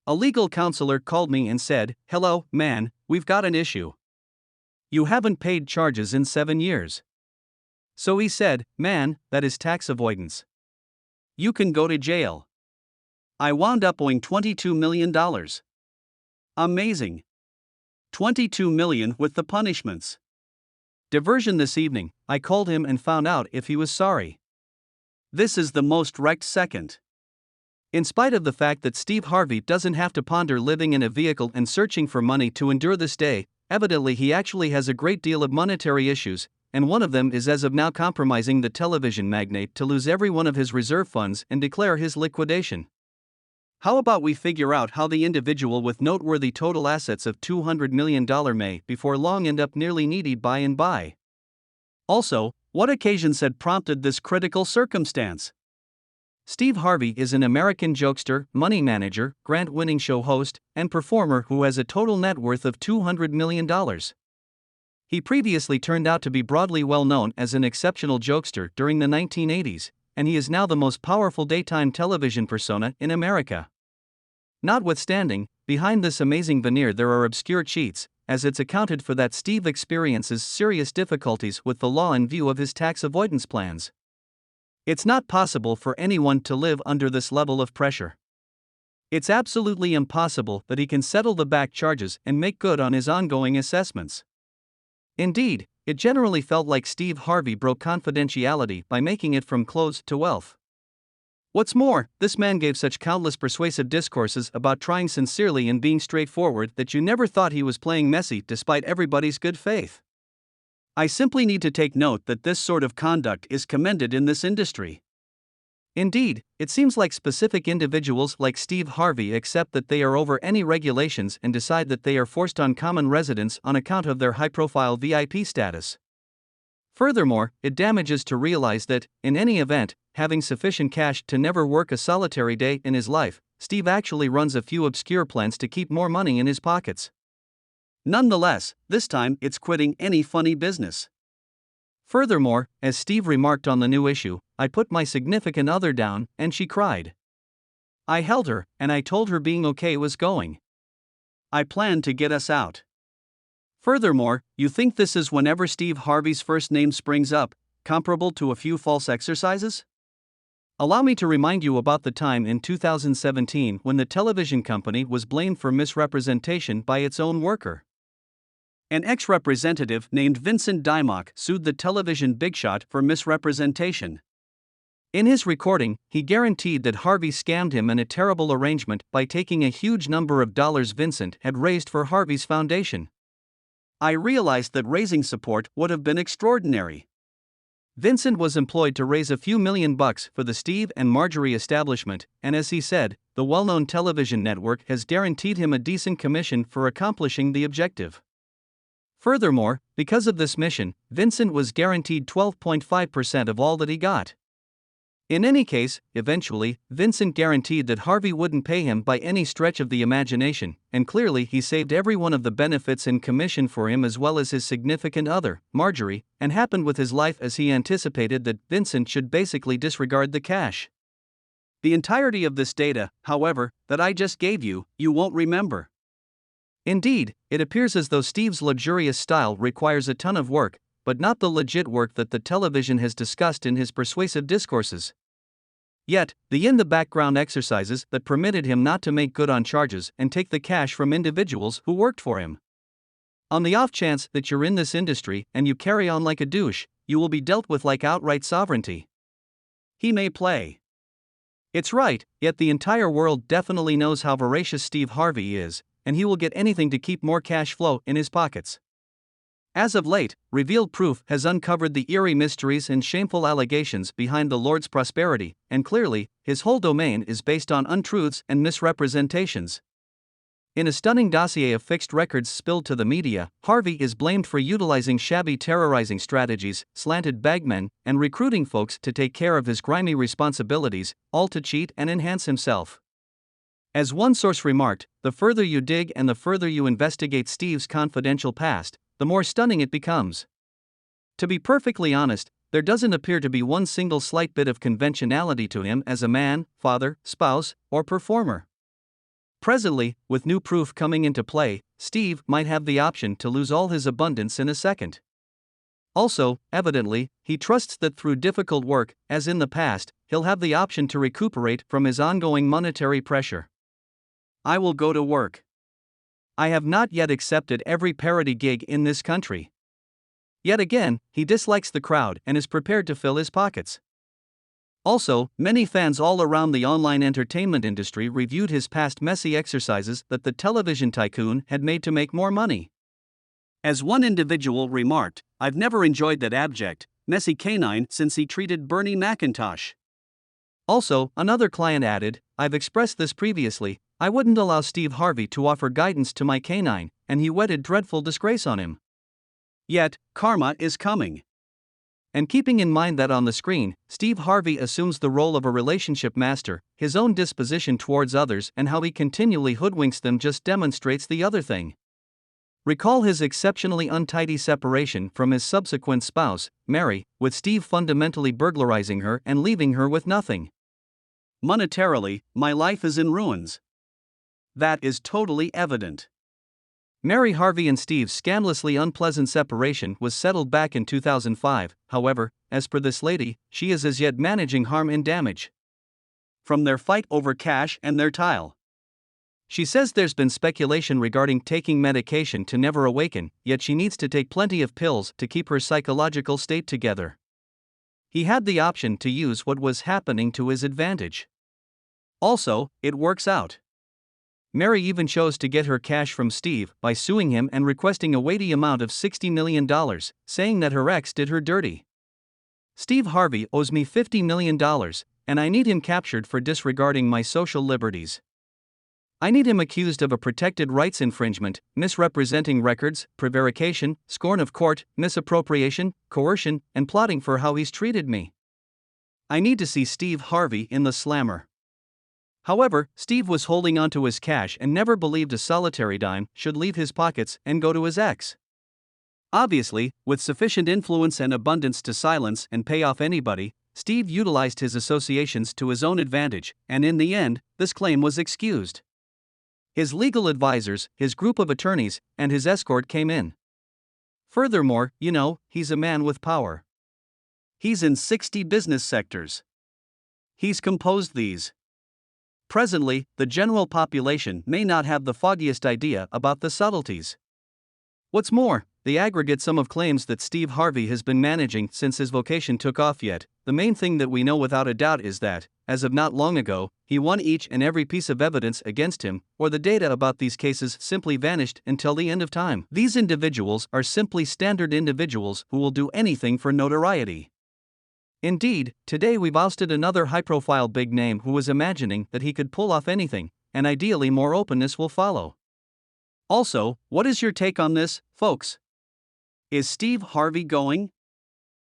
A legal counselor called me and said, "Hello, man, we've got an issue. You haven't paid charges in 7 years." So he said, "Man, that is tax avoidance. You can go to jail." I wound up owing $22 million. Amazing. $22 million with the punishments. Diversion this evening, I called him and found out if he was sorry. This is the most wrecked second. In spite of the fact that Steve Harvey doesn't have to ponder living in a vehicle and searching for money to endure this day, evidently he actually has a great deal of monetary issues, and one of them is as of now compromising the television magnate to lose every one of his reserve funds and declare his liquidation. How about we figure out how the individual with noteworthy total assets of $200 million may before long end up nearly needy by and by? Also, what occasions had prompted this critical circumstance? Steve Harvey is an American jokester, money manager, grant-winning show host, and performer who has a total net worth of $200 million. He previously turned out to be broadly well known as an exceptional jokester during the 1980s, and he is now the most powerful daytime television persona in America. Notwithstanding, behind this amazing veneer there are obscure cheats, as it's accounted for that Steve experiences serious difficulties with the law in view of his tax avoidance plans. It's not possible for anyone to live under this level of pressure. It's absolutely impossible that he can settle the back charges and make good on his ongoing assessments. Indeed, it generally felt like Steve Harvey broke confidentiality by making it from clothes to wealth. What's more, this man gave such countless persuasive discourses about trying sincerely and being straightforward that you never thought he was playing messy despite everybody's good faith. I simply need to take note that this sort of conduct is commended in this industry. Indeed, it seems like specific individuals like Steve Harvey accept that they are over any regulations and decide that they are forced on common residents on account of their high-profile VIP status. Furthermore, it damages to realize that, in any event, having sufficient cash to never work a solitary day in his life, Steve actually runs a few obscure plans to keep more money in his pockets. Nonetheless, this time it's quitting any funny business. Furthermore, as Steve remarked on the new issue, I put my significant other down, and she cried. I held her, and I told her being okay was going. I planned to get us out. Furthermore, you think this is whenever Steve Harvey's first name springs up, comparable to a few false exercises? Allow me to remind you about the time in 2017 when the television company was blamed for misrepresentation by its own worker. An ex-representative named Vincent Dymock sued the television bigshot for misrepresentation. In his recording, he guaranteed that Harvey scammed him in a terrible arrangement by taking a huge number of dollars Vincent had raised for Harvey's foundation. I realized that raising support would have been extraordinary. Vincent was employed to raise a few $1,000,000 for the Steve and Marjorie establishment, and as he said, the well-known television network has guaranteed him a decent commission for accomplishing the objective. Furthermore, because of this mission, Vincent was guaranteed 12.5% of all that he got. In any case, eventually, Vincent guaranteed that Harvey wouldn't pay him by any stretch of the imagination, and clearly he saved every one of the benefits in commission for him as well as his significant other, Marjorie, and happened with his life as he anticipated that Vincent should basically disregard the cash. The entirety of this data, however, that I just gave you won't remember. Indeed, it appears as though Steve's luxurious style requires a ton of work, but not the legit work that the television has discussed in his persuasive discourses. Yet, the in-the-background exercises that permitted him not to make good on charges and take the cash from individuals who worked for him. On the off chance that you're in this industry and you carry on like a douche, you will be dealt with like outright sovereignty. He may play. It's right, yet the entire world definitely knows how voracious Steve Harvey is, and he will get anything to keep more cash flow in his pockets. As of late, revealed proof has uncovered the eerie mysteries and shameful allegations behind the Lord's prosperity, and clearly, his whole domain is based on untruths and misrepresentations. In a stunning dossier of fixed records spilled to the media, Harvey is blamed for utilizing shabby terrorizing strategies, slanted bagmen, and recruiting folks to take care of his grimy responsibilities, all to cheat and enhance himself. As one source remarked, the further you dig and the further you investigate Steve's confidential past, the more stunning it becomes. To be perfectly honest, there doesn't appear to be one single slight bit of conventionality to him as a man, father, spouse, or performer. Presently, with new proof coming into play, Steve might have the option to lose all his abundance in a second. Also, evidently, he trusts that through difficult work, as in the past, he'll have the option to recuperate from his ongoing monetary pressure. I will go to work. I have not yet accepted every parody gig in this country. Yet again, he dislikes the crowd and is prepared to fill his pockets. Also, many fans all around the online entertainment industry reviewed his past messy exercises that the television tycoon had made to make more money. As one individual remarked, "I've never enjoyed that abject, messy canine since he treated Bernie McIntosh." Also, another client added, "I've expressed this previously, I wouldn't allow Steve Harvey to offer guidance to my canine, and he wedded dreadful disgrace on him. Yet, karma is coming." And keeping in mind that on the screen, Steve Harvey assumes the role of a relationship master, his own disposition towards others and how he continually hoodwinks them just demonstrates the other thing. Recall his exceptionally untidy separation from his subsequent spouse, Mary, with Steve fundamentally burglarizing her and leaving her with nothing. "Monetarily, my life is in ruins. That is totally evident." Mary Harvey and Steve's scandalously unpleasant separation was settled back in 2005, however, as per this lady, she is as yet managing harm and damage from their fight over cash and their tile. She says there's been speculation regarding taking medication to never awaken, yet she needs to take plenty of pills to keep her psychological state together. He had the option to use what was happening to his advantage. Also, it works out. Mary even chose to get her cash from Steve by suing him and requesting a weighty amount of $60 million, saying that her ex did her dirty. "Steve Harvey owes me $50 million, and I need him captured for disregarding my social liberties. I need him accused of a protected rights infringement, misrepresenting records, prevarication, scorn of court, misappropriation, coercion, and plotting for how he's treated me. I need to see Steve Harvey in the slammer." However, Steve was holding onto his cash and never believed a solitary dime should leave his pockets and go to his ex. Obviously, with sufficient influence and abundance to silence and pay off anybody, Steve utilized his associations to his own advantage, and in the end, this claim was excused. His legal advisors, his group of attorneys, and his escort came in. Furthermore, he's a man with power. He's in 60 business sectors. He's composed these. Presently, the general population may not have the foggiest idea about the subtleties. What's more, the aggregate sum of claims that Steve Harvey has been managing since his vocation took off yet, the main thing that we know without a doubt is that, as of not long ago, he won each and every piece of evidence against him, or the data about these cases simply vanished until the end of time. These individuals are simply standard individuals who will do anything for notoriety. Indeed, today we've ousted another high-profile big name who was imagining that he could pull off anything, and ideally more openness will follow. Also, what is your take on this, folks? Is Steve Harvey going?